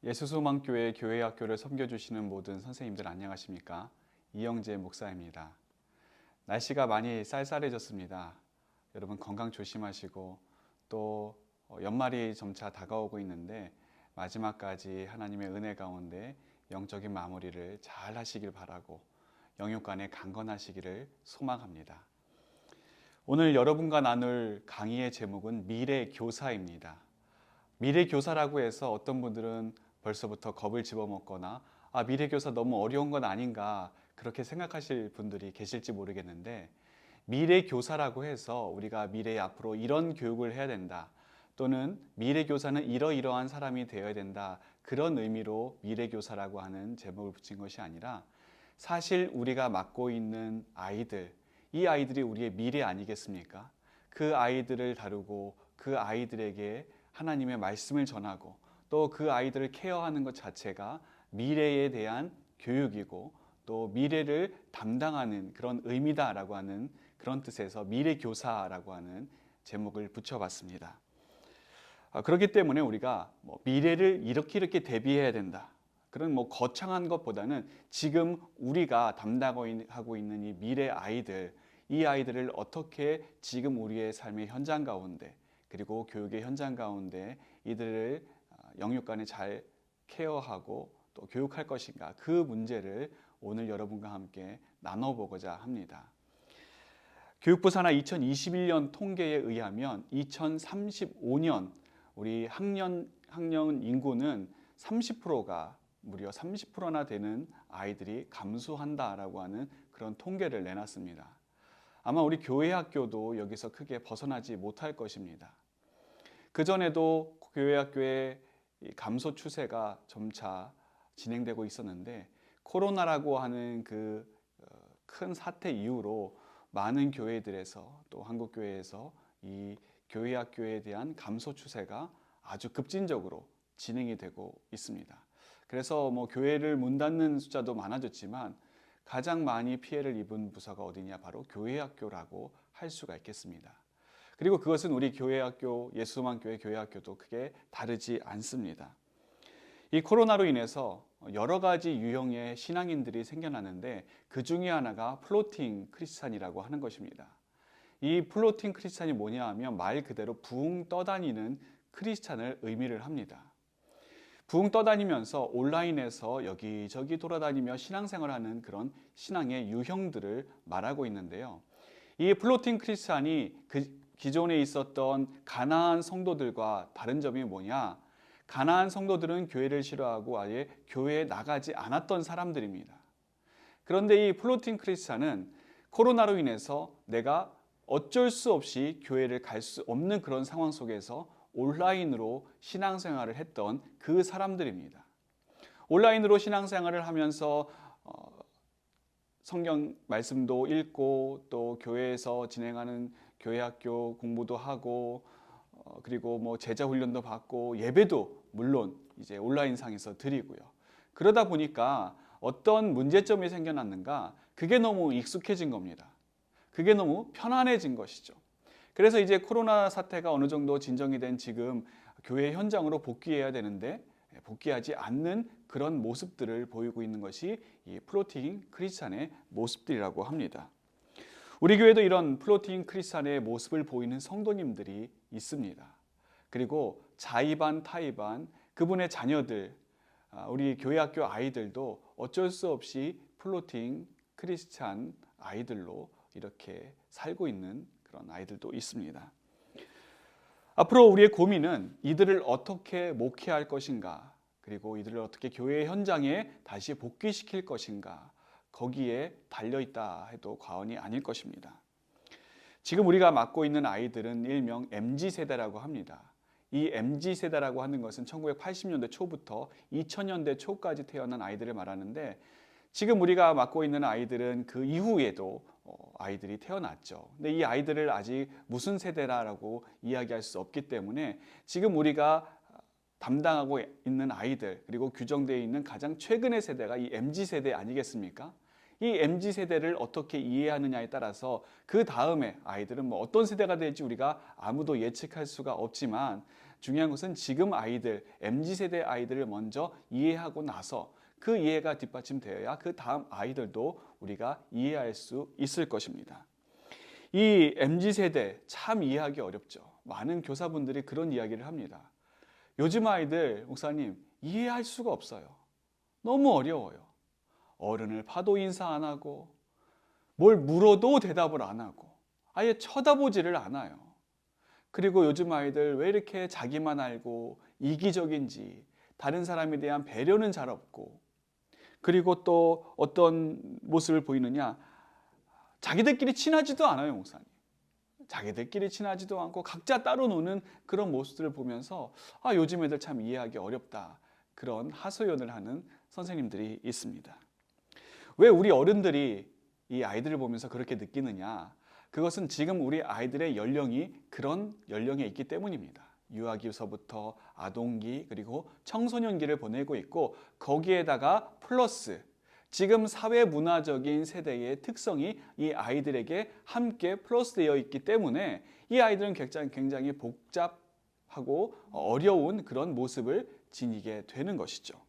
예수소망교회 교회학교를 섬겨주시는 모든 선생님들 안녕하십니까? 이영재 목사입니다. 날씨가 많이 쌀쌀해졌습니다. 여러분 건강 조심하시고 또 연말이 점차 다가오고 있는데 마지막까지 하나님의 은혜 가운데 영적인 마무리를 잘 하시길 바라고 영육간에 강건하시기를 소망합니다. 오늘 여러분과 나눌 강의의 제목은 미래교사입니다. 미래교사라고 해서 어떤 분들은 벌써부터 겁을 집어먹거나 미래교사 너무 어려운 건 아닌가 그렇게 생각하실 분들이 계실지 모르겠는데, 미래교사라고 해서 우리가 미래에 앞으로 이런 교육을 해야 된다, 또는 미래교사는 이러이러한 사람이 되어야 된다, 그런 의미로 미래교사라고 하는 제목을 붙인 것이 아니라, 사실 우리가 맡고 있는 아이들, 이 아이들이 우리의 미래 아니겠습니까? 그 아이들을 다루고 그 아이들에게 하나님의 말씀을 전하고 또 그 아이들을 케어하는 것 자체가 미래에 대한 교육이고 또 미래를 담당하는 그런 의미다라고 하는 그런 뜻에서 미래교사라고 하는 제목을 붙여봤습니다. 그렇기 때문에 우리가 미래를 이렇게 대비해야 된다, 그런 거창한 것보다는 지금 우리가 담당하고 있는 이 미래 아이들, 이 아이들을 어떻게 지금 우리의 삶의 현장 가운데 그리고 교육의 현장 가운데 이들을 영육간에 잘 케어하고 또 교육할 것인가, 그 문제를 오늘 여러분과 함께 나눠보고자 합니다. 교육부 산하 2021년 통계에 의하면 2035년 우리 학년 인구는 30%가 무려 30%나 되는 아이들이 감소한다라고 하는 그런 통계를 내놨습니다. 아마 우리 교회 학교도 여기서 크게 벗어나지 못할 것입니다. 그전에도 교회 학교의 감소 추세가 점차 진행되고 있었는데, 코로나라고 하는 그 큰 사태 이후로 많은 교회들에서 또 한국교회에서 이 교회 학교에 대한 감소 추세가 아주 급진적으로 진행이 되고 있습니다. 그래서 교회를 문 닫는 숫자도 많아졌지만 가장 많이 피해를 입은 부서가 어디냐, 바로 교회 학교라고 할 수가 있겠습니다. 그리고 그것은 우리 교회학교, 예수소망교회 교회학교도 크게 다르지 않습니다. 이 코로나로 인해서 여러 가지 유형의 신앙인들이 생겨나는데, 그 중에 하나가 플로팅 크리스찬이라고 하는 것입니다. 이 플로팅 크리스찬이 뭐냐 하면 말 그대로 붕 떠다니는 크리스찬을 의미를 합니다. 붕 떠다니면서 온라인에서 여기저기 돌아다니며 신앙생활하는 그런 신앙의 유형들을 말하고 있는데요. 이 플로팅 크리스찬이 기존에 있었던 가나안 성도들과 다른 점이 뭐냐? 가나안 성도들은 교회를 싫어하고 아예 교회에 나가지 않았던 사람들입니다. 그런데 이 플로팅 크리스찬은 코로나로 인해서 내가 어쩔 수 없이 교회를 갈 수 없는 그런 상황 속에서 온라인으로 신앙생활을 했던 그 사람들입니다. 온라인으로 신앙생활을 하면서 성경 말씀도 읽고 또 교회에서 진행하는 교회학교 공부도 하고 그리고 제자 훈련도 받고 예배도 물론 이제 온라인상에서 드리고요. 그러다 보니까 어떤 문제점이 생겨났는가, 그게 너무 익숙해진 겁니다. 그게 너무 편안해진 것이죠. 그래서 이제 코로나 사태가 어느 정도 진정이 된 지금 교회 현장으로 복귀해야 되는데 복귀하지 않는 그런 모습들을 보이고 있는 것이 이 플로팅 크리스찬의 모습들이라고 합니다. 우리 교회도 이런 플로팅 크리스찬의 모습을 보이는 성도님들이 있습니다. 그리고 자의반 타의반 그분의 자녀들, 우리 교회학교 아이들도 어쩔 수 없이 플로팅 크리스찬 아이들로 이렇게 살고 있는 그런 아이들도 있습니다. 앞으로 우리의 고민은 이들을 어떻게 목회할 것인가, 그리고 이들을 어떻게 교회 현장에 다시 복귀시킬 것인가, 거기에 달려있다 해도 과언이 아닐 것입니다. 지금 우리가 맡고 있는 아이들은 일명 MZ세대라고 합니다. 이 MZ세대라고 하는 것은 1980년대 초부터 2000년대 초까지 태어난 아이들을 말하는데, 지금 우리가 맡고 있는 아이들은 그 이후에도 아이들이 태어났죠. 근데 이 아이들을 아직 무슨 세대라고 이야기할 수 없기 때문에 지금 우리가 담당하고 있는 아이들, 그리고 규정되어 있는 가장 최근의 세대가 이 MZ세대 아니겠습니까? 이 MZ세대를 어떻게 이해하느냐에 따라서 그 다음에 아이들은 어떤 세대가 될지 우리가 아무도 예측할 수가 없지만, 중요한 것은 지금 아이들, MZ세대 아이들을 먼저 이해하고 나서 그 이해가 뒷받침되어야 그 다음 아이들도 우리가 이해할 수 있을 것입니다. 이 MZ세대 참 이해하기 어렵죠. 많은 교사분들이 그런 이야기를 합니다. 요즘 아이들, 목사님, 이해할 수가 없어요. 너무 어려워요. 어른을 봐도 인사 안 하고 뭘 물어도 대답을 안 하고 아예 쳐다보지를 않아요. 그리고 요즘 아이들 왜 이렇게 자기만 알고 이기적인지, 다른 사람에 대한 배려는 잘 없고, 그리고 또 어떤 모습을 보이느냐, 자기들끼리 친하지도 않아요, 목사님. 자기들끼리 친하지도 않고 각자 따로 노는 그런 모습들을 보면서 요즘 애들 참 이해하기 어렵다, 그런 하소연을 하는 선생님들이 있습니다. 왜 우리 어른들이 이 아이들을 보면서 그렇게 느끼느냐? 그것은 지금 우리 아이들의 연령이 그런 연령에 있기 때문입니다. 유아기서부터 아동기 그리고 청소년기를 보내고 있고, 거기에다가 플러스 지금 사회 문화적인 세대의 특성이 이 아이들에게 함께 플러스되어 있기 때문에 이 아이들은 굉장히 복잡하고 어려운 그런 모습을 지니게 되는 것이죠.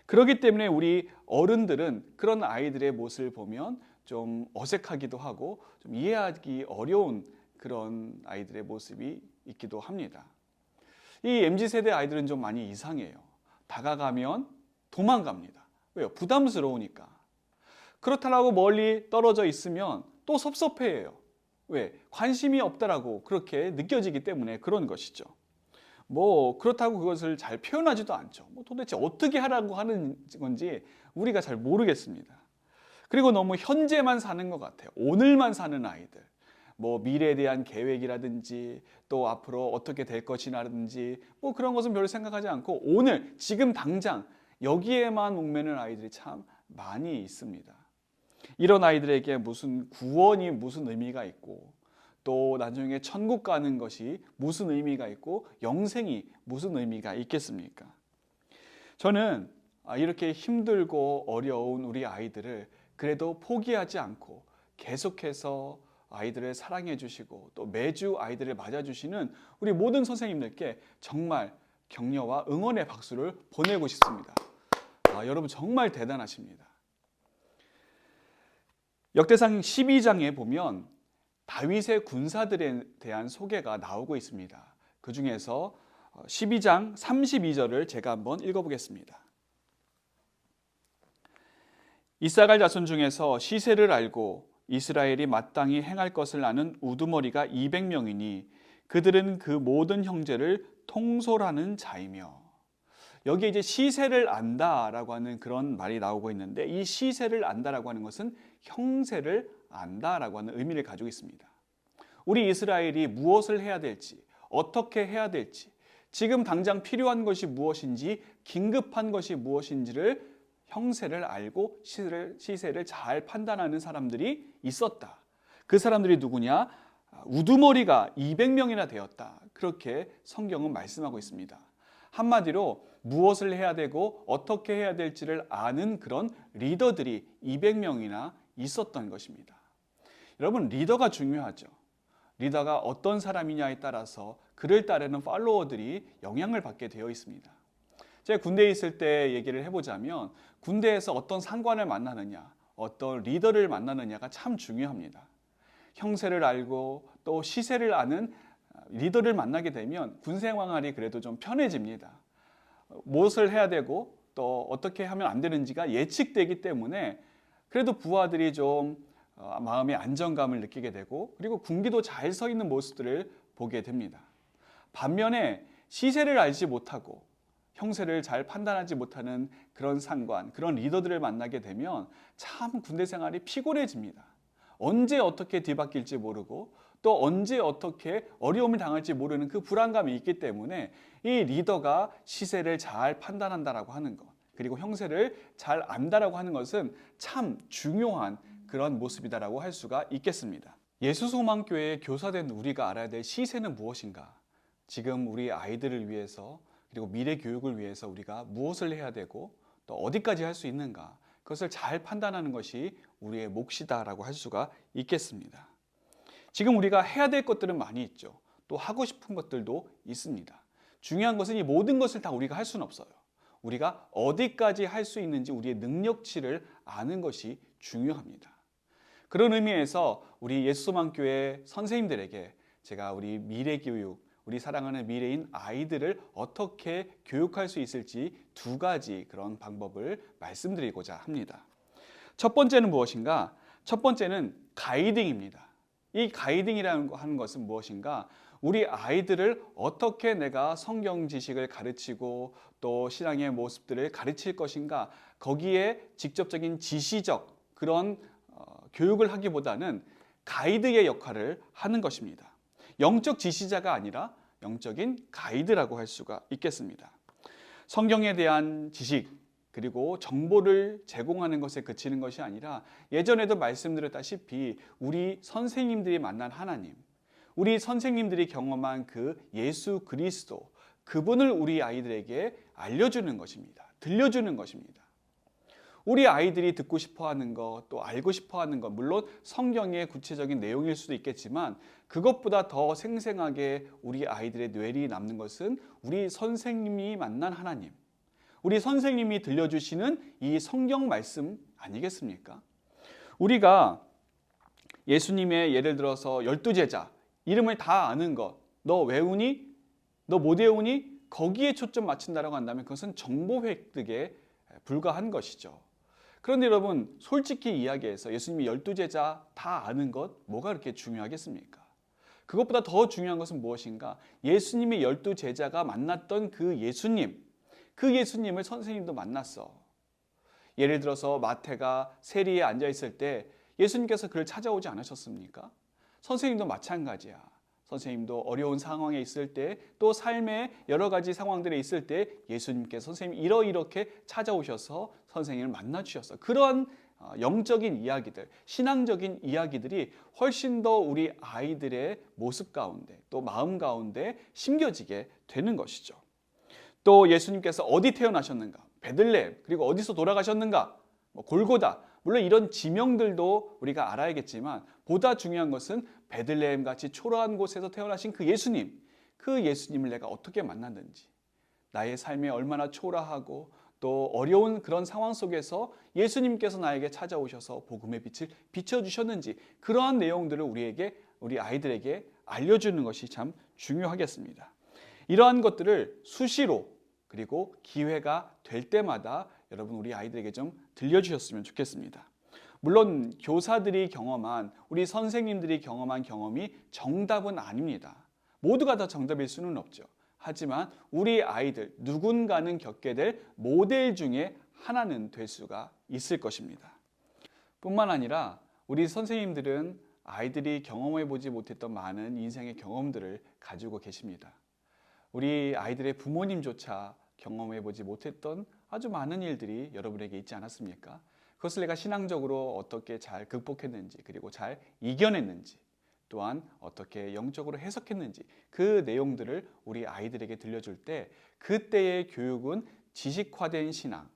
그렇기 때문에 우리 어른들은 그런 아이들의 모습을 보면 좀 어색하기도 하고 좀 이해하기 어려운 그런 아이들의 모습이 있기도 합니다. 이 MZ세대 아이들은 좀 많이 이상해요. 다가가면 도망갑니다. 왜요? 부담스러우니까. 그렇다고 멀리 떨어져 있으면 또 섭섭해해요. 왜? 관심이 없다라고 그렇게 느껴지기 때문에 그런 것이죠. 그렇다고 그것을 잘 표현하지도 않죠. 도대체 어떻게 하라고 하는 건지 우리가 잘 모르겠습니다. 그리고 너무 현재만 사는 것 같아요. 오늘만 사는 아이들. 미래에 대한 계획이라든지 또 앞으로 어떻게 될 것이라든지 그런 것은 별로 생각하지 않고 오늘 지금 당장 여기에만 목매는 아이들이 참 많이 있습니다. 이런 아이들에게 무슨 구원이 무슨 의미가 있고 또 나중에 천국 가는 것이 무슨 의미가 있고 영생이 무슨 의미가 있겠습니까? 저는 이렇게 힘들고 어려운 우리 아이들을 그래도 포기하지 않고 계속해서 아이들을 사랑해 주시고 또 매주 아이들을 맞아주시는 우리 모든 선생님들께 정말 격려와 응원의 박수를 보내고 싶습니다. 여러분 정말 대단하십니다. 역대상 12장에 보면 다윗의 군사들에 대한 소개가 나오고 있습니다. 그 중에서 12장 32절을 제가 한번 읽어보겠습니다. 이사갈 자손 중에서 시세를 알고 이스라엘이 마땅히 행할 것을 아는 우두머리가 200명이니 그들은 그 모든 형제를 통솔하는 자이며. 여기에 이제 시세를 안다라고 하는 그런 말이 나오고 있는데, 이 시세를 안다라고 하는 것은 형세를 안다라고 하는 의미를 가지고 있습니다. 우리 이스라엘이 무엇을 해야 될지, 어떻게 해야 될지, 지금 당장 필요한 것이 무엇인지, 긴급한 것이 무엇인지를 형세를 알고 시세를 잘 판단하는 사람들이 있었다. 그 사람들이 누구냐? 우두머리가 200명이나 되었다. 그렇게 성경은 말씀하고 있습니다. 한마디로 무엇을 해야 되고 어떻게 해야 될지를 아는 그런 리더들이 200명이나 있었던 것입니다. 여러분, 리더가 중요하죠. 리더가 어떤 사람이냐에 따라서 그를 따르는 팔로워들이 영향을 받게 되어 있습니다. 제가 군대에 있을 때 얘기를 해보자면 군대에서 어떤 상관을 만나느냐, 어떤 리더를 만나느냐가 참 중요합니다. 형세를 알고 또 시세를 아는 리더를 만나게 되면 군 생활이 그래도 좀 편해집니다. 무엇을 해야 되고 또 어떻게 하면 안 되는지가 예측되기 때문에 그래도 부하들이 좀 마음의 안정감을 느끼게 되고 그리고 군기도 잘 서 있는 모습들을 보게 됩니다. 반면에 시세를 알지 못하고 형세를 잘 판단하지 못하는 그런 상관, 그런 리더들을 만나게 되면 참 군대 생활이 피곤해집니다. 언제 어떻게 뒤바뀔지 모르고 또 언제 어떻게 어려움을 당할지 모르는 그 불안감이 있기 때문에 이 리더가 시세를 잘 판단한다라고 하는 것, 그리고 형세를 잘 안다라고 하는 것은 참 중요한 그런 모습이다라고 할 수가 있겠습니다. 예수소망교회의 교사된 우리가 알아야 될 시세는 무엇인가? 지금 우리 아이들을 위해서 그리고 미래 교육을 위해서 우리가 무엇을 해야 되고 또 어디까지 할 수 있는가? 그것을 잘 판단하는 것이 우리의 몫이다라고 할 수가 있겠습니다. 지금 우리가 해야 될 것들은 많이 있죠. 또 하고 싶은 것들도 있습니다. 중요한 것은 이 모든 것을 다 우리가 할 수는 없어요. 우리가 어디까지 할 수 있는지 우리의 능력치를 아는 것이 중요합니다. 그런 의미에서 우리 예수소망교회 선생님들에게 제가 우리 미래교육, 우리 사랑하는 미래인 아이들을 어떻게 교육할 수 있을지 두 가지 그런 방법을 말씀드리고자 합니다. 첫 번째는 무엇인가? 첫 번째는 가이딩입니다. 이 가이딩이라는 하는 것은 무엇인가? 우리 아이들을 어떻게 내가 성경 지식을 가르치고 또 신앙의 모습들을 가르칠 것인가? 거기에 직접적인 지시적 그런 교육을 하기보다는 가이드의 역할을 하는 것입니다. 영적 지시자가 아니라 영적인 가이드라고 할 수가 있겠습니다. 성경에 대한 지식 그리고 정보를 제공하는 것에 그치는 것이 아니라 예전에도 말씀드렸다시피 우리 선생님들이 만난 하나님, 우리 선생님들이 경험한 그 예수 그리스도, 그분을 우리 아이들에게 알려주는 것입니다. 들려주는 것입니다. 우리 아이들이 듣고 싶어하는 것, 또 알고 싶어하는 것, 물론 성경의 구체적인 내용일 수도 있겠지만 그것보다 더 생생하게 우리 아이들의 뇌리에 남는 것은 우리 선생님이 만난 하나님, 우리 선생님이 들려주시는 이 성경 말씀 아니겠습니까? 우리가 예수님의 예를 들어서 12제자, 이름을 다 아는 것, 너 외우니? 너 못 외우니? 거기에 초점 맞춘다라고 한다면 그것은 정보 획득에 불과한 것이죠. 그런데 여러분, 솔직히 이야기해서 예수님이 12제자 다 아는 것 뭐가 그렇게 중요하겠습니까? 그것보다 더 중요한 것은 무엇인가? 예수님의 12제자가 만났던 그 예수님을 선생님도 만났어. 예를 들어서 마태가 세리에 앉아 있을 때 예수님께서 그를 찾아오지 않으셨습니까? 선생님도 마찬가지야. 선생님도 어려운 상황에 있을 때 또 삶의 여러 가지 상황들에 있을 때 예수님께서 선생님 이렇게 찾아오셔서 선생님을 만나 주셨어. 그런 영적인 이야기들, 신앙적인 이야기들이 훨씬 더 우리 아이들의 모습 가운데 또 마음 가운데 심겨지게 되는 것이죠. 또 예수님께서 어디 태어나셨는가? 베들레헴. 그리고 어디서 돌아가셨는가? 골고다. 물론 이런 지명들도 우리가 알아야겠지만 보다 중요한 것은 베들레헴 같이 초라한 곳에서 태어나신 그 예수님을 내가 어떻게 만났는지, 나의 삶에 얼마나 초라하고 또 어려운 그런 상황 속에서 예수님께서 나에게 찾아오셔서 복음의 빛을 비춰주셨는지, 그러한 내용들을 우리 아이들에게 알려주는 것이 참 중요하겠습니다. 이러한 것들을 수시로 그리고 기회가 될 때마다 여러분 우리 아이들에게 좀 들려주셨으면 좋겠습니다. 물론 교사들이 경험한, 우리 선생님들이 경험한 경험이 정답은 아닙니다. 모두가 다 정답일 수는 없죠. 하지만 우리 아이들 누군가는 겪게 될 모델 중에 하나는 될 수가 있을 것입니다. 뿐만 아니라 우리 선생님들은 아이들이 경험해 보지 못했던 많은 인생의 경험들을 가지고 계십니다. 우리 아이들의 부모님조차 경험해 보지 못했던 아주 많은 일들이 여러분에게 있지 않았습니까? 그것을 내가 신앙적으로 어떻게 잘 극복했는지, 그리고 잘 이겨냈는지, 또한 어떻게 영적으로 해석했는지, 그 내용들을 우리 아이들에게 들려줄 때 그때의 교육은 지식화된 신앙,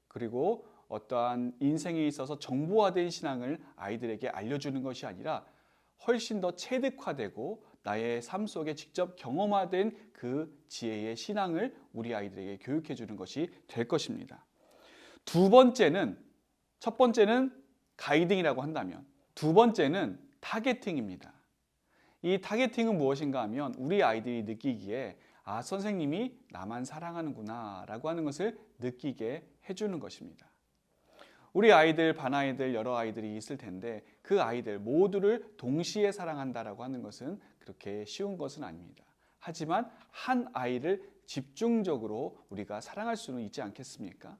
그리고 어떠한 인생에 있어서 정보화된 신앙을 아이들에게 알려주는 것이 아니라 훨씬 더 체득화되고 나의 삶 속에 직접 경험화된 그 지혜의 신앙을 우리 아이들에게 교육해 주는 것이 될 것입니다. 첫 번째는 가이딩이라고 한다면 두 번째는 타겟팅입니다. 이 타겟팅은 무엇인가 하면 우리 아이들이 느끼기에 선생님이 나만 사랑하는구나 라고 하는 것을 느끼게 해주는 것입니다. 우리 아이들, 반 아이들, 여러 아이들이 있을 텐데 그 아이들 모두를 동시에 사랑한다라고 하는 것은 그렇게 쉬운 것은 아닙니다. 하지만 한 아이를 집중적으로 우리가 사랑할 수는 있지 않겠습니까?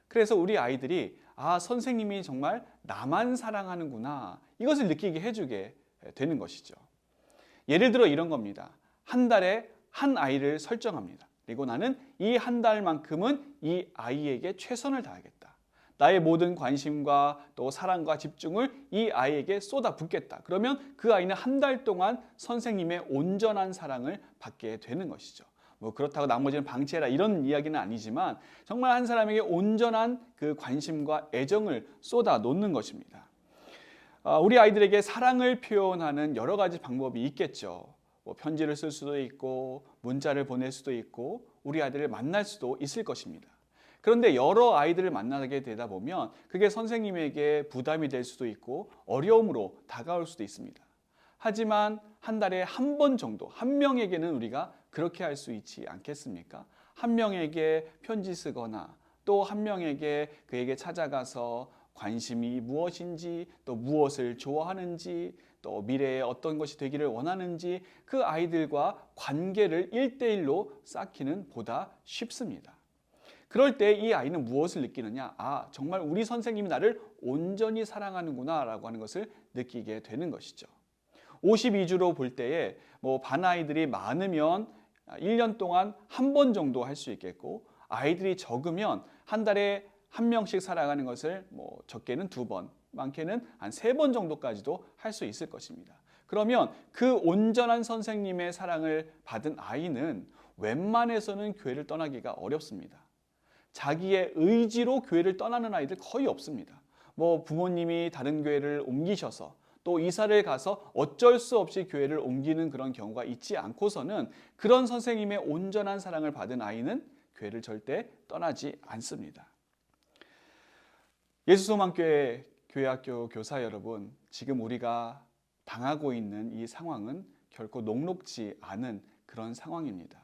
그래서 우리 아이들이 선생님이 정말 나만 사랑하는구나, 이것을 느끼게 해주게 되는 것이죠. 예를 들어 이런 겁니다. 한 달에 한 아이를 설정합니다. 그리고 나는 이 한 달만큼은 이 아이에게 최선을 다하겠다. 나의 모든 관심과 또 사랑과 집중을 이 아이에게 쏟아붓겠다. 그러면 그 아이는 한 달 동안 선생님의 온전한 사랑을 받게 되는 것이죠. 그렇다고 나머지는 방치해라 이런 이야기는 아니지만 정말 한 사람에게 온전한 그 관심과 애정을 쏟아 놓는 것입니다. 우리 아이들에게 사랑을 표현하는 여러 가지 방법이 있겠죠. 뭐 편지를 쓸 수도 있고 문자를 보낼 수도 있고 우리 아이들을 만날 수도 있을 것입니다. 그런데 여러 아이들을 만나게 되다 보면 그게 선생님에게 부담이 될 수도 있고 어려움으로 다가올 수도 있습니다. 하지만 한 달에 한 번 정도 한 명에게는 우리가 그렇게 할 수 있지 않겠습니까? 한 명에게 편지 쓰거나 또 한 명에게 그에게 찾아가서 관심이 무엇인지 또 무엇을 좋아하는지 또 미래에 어떤 것이 되기를 원하는지 그 아이들과 관계를 1대1로 쌓기는 보다 쉽습니다. 그럴 때 이 아이는 무엇을 느끼느냐? 아, 정말 우리 선생님이 나를 온전히 사랑하는구나 라고 하는 것을 느끼게 되는 것이죠. 52주로 볼 때에 반 아이들이 많으면 1년 동안 한 번 정도 할 수 있겠고 아이들이 적으면 한 달에 한 명씩 살아가는 것을 적게는 2번, 많게는 한 3번 정도까지도 할 수 있을 것입니다. 그러면 그 온전한 선생님의 사랑을 받은 아이는 웬만해서는 교회를 떠나기가 어렵습니다. 자기의 의지로 교회를 떠나는 아이들 거의 없습니다. 부모님이 다른 교회를 옮기셔서 또 이사를 가서 어쩔 수 없이 교회를 옮기는 그런 경우가 있지 않고서는 그런 선생님의 온전한 사랑을 받은 아이는 교회를 절대 떠나지 않습니다. 예수소망교회 교회학교 교사 여러분, 지금 우리가 당하고 있는 이 상황은 결코 녹록지 않은 그런 상황입니다.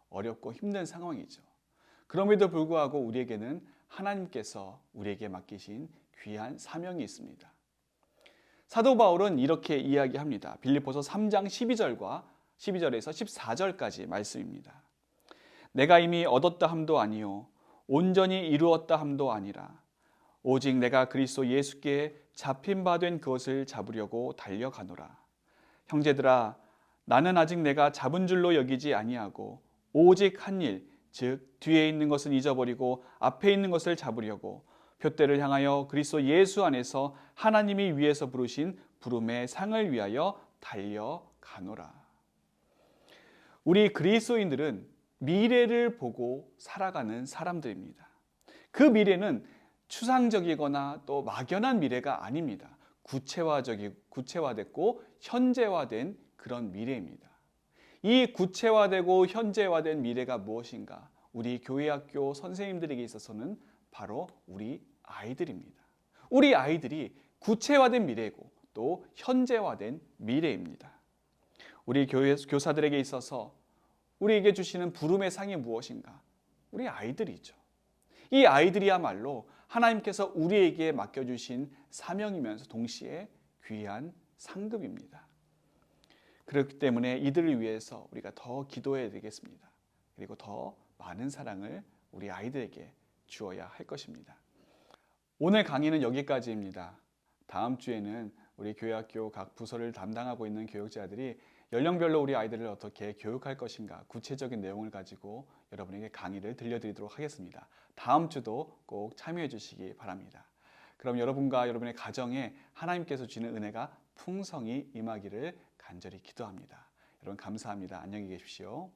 어렵고 힘든 상황이죠. 그럼에도 불구하고 우리에게는 하나님께서 우리에게 맡기신 귀한 사명이 있습니다. 사도 바울은 이렇게 이야기합니다. 빌립보서 3장 12절에서 14절까지 말씀입니다. 내가 이미 얻었다 함도 아니요 온전히 이루었다 함도 아니라 오직 내가 그리스도 예수께 잡힌 바 된 그것을 잡으려고 달려가노라. 형제들아, 나는 아직 내가 잡은 줄로 여기지 아니하고 오직 한 일, 즉 뒤에 있는 것은 잊어버리고 앞에 있는 것을 잡으려고 표대를 향하여 그리스도 예수 안에서 하나님이 위에서 부르신 부름의 상을 위하여 달려가노라. 우리 그리스도인들은 미래를 보고 살아가는 사람들입니다. 그 미래는 추상적이거나 또 막연한 미래가 아닙니다. 구체화됐고 현재화된 그런 미래입니다. 이 구체화되고 현재화된 미래가 무엇인가? 우리 교회학교 선생님들에게 있어서는 바로 우리 아이들입니다. 우리 아이들이 구체화된 미래이고 또 현재화된 미래입니다. 우리 교사들에게 있어서 우리에게 주시는 부름의 상이 무엇인가? 우리 아이들이죠. 이 아이들이야말로 하나님께서 우리에게 맡겨주신 사명이면서 동시에 귀한 상급입니다. 그렇기 때문에 이들을 위해서 우리가 더 기도해야 되겠습니다. 그리고 더 많은 사랑을 우리 아이들에게 주어야 할 것입니다. 오늘 강의는 여기까지입니다. 다음 주에는 우리 교회학교 각 부서를 담당하고 있는 교육자들이 연령별로 우리 아이들을 어떻게 교육할 것인가 구체적인 내용을 가지고 여러분에게 강의를 들려드리도록 하겠습니다. 다음 주도 꼭 참여해 주시기 바랍니다. 그럼 여러분과 여러분의 가정에 하나님께서 주시는 은혜가 풍성히 임하기를 간절히 기도합니다. 여러분 감사합니다. 안녕히 계십시오.